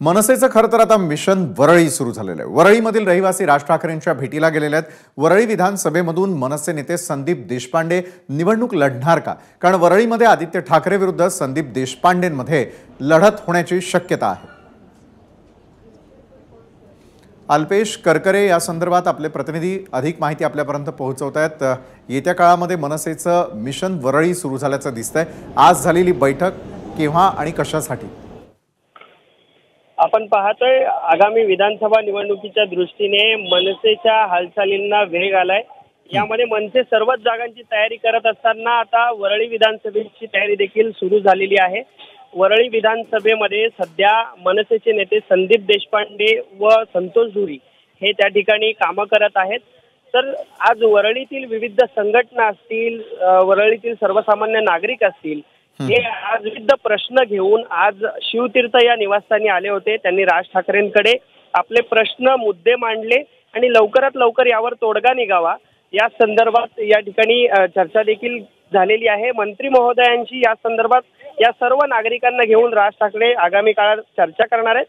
मनसेचं खरं तर आता मिशन वरळी सुरू झालेलं आहे। वरळीमधील रहिवासी राज ठाकरेंच्या भेटीला गेलेले आहेत। वरळी विधानसभेमधून मनसे नेते संदीप देशपांडे निवडणूक लढणार का? कारण वरळीमध्ये आदित्य ठाकरे विरुद्ध संदीप देशपांडेंमध्ये लढत होण्याची शक्यता आहे। अल्पेश करकरे या संदर्भात आपले प्रतिनिधी अधिक माहिती आपल्यापर्यंत पोहोचवत आहेत। येत्या काळामध्ये मनसेचं मिशन वरळी सुरू झाल्याचं दिसतंय। आज झालेली बैठक केव्हा आणि कशासाठी? आपण पाहतोय आगामी विधानसभा निवडणुकीच्या दृष्टीने मनसेच्या हालचालींना वेग आलाय। यामध्ये मनसे सर्वच जागांची तयारी करत असताना आता वरळी विधानसभेची तयारी देखील सुरू झालेली आहे। वरळी विधानसभेमध्ये सध्या मनसेचे नेते संदीप देशपांडे व संतोष धुरी हे त्या ठिकाणी कामं करत आहेत। तर आज वरळीतील विविध संघटना असतील, वरळीतील सर्वसामान्य नागरिक असतील, हे आज विविध प्रश्न घेऊन आज शिवतीर्थ या निवासस्थानी आले होते। त्यांनी राज ठाकरेंकडे आपले प्रश्न मुद्दे मांडले आणि लवकरात लवकर यावर तोडगा निघावा या संदर्भात या ठिकाणी चर्चा देखील झालेली आहे। मंत्री महोदयांची या संदर्भात या सर्व नागरिकांना घेऊन राज ठाकरे आगामी काळात चर्चा करणार आहेत।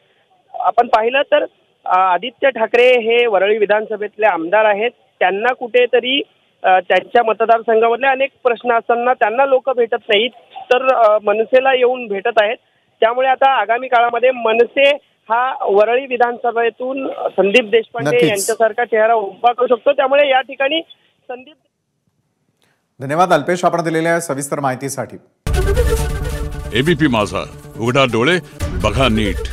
आपण पाहिलं तर आदित्य ठाकरे हे वरळी विधानसभेतले आमदार आहेत। त्यांना कुठेतरी त्यांच्या मतदारसंघामधले अनेक प्रश्न असताना त्यांना लोक भेटत नाहीत, तर मनसेला येऊन भेटत आहेत। त्यामुळे आता आगामी काळामध्ये मनसे हा वरळी विधानसभेतून संदीप देशपांडे यांच्यासारखा चेहरा उभा करू शकतो। त्यामुळे या ठिकाणी संदीप धन्यवाद अल्पेश, आपण दिलेल्या सविस्तर माहितीसाठी। एबीपी माझा, उघडा डोळे बघा नीट।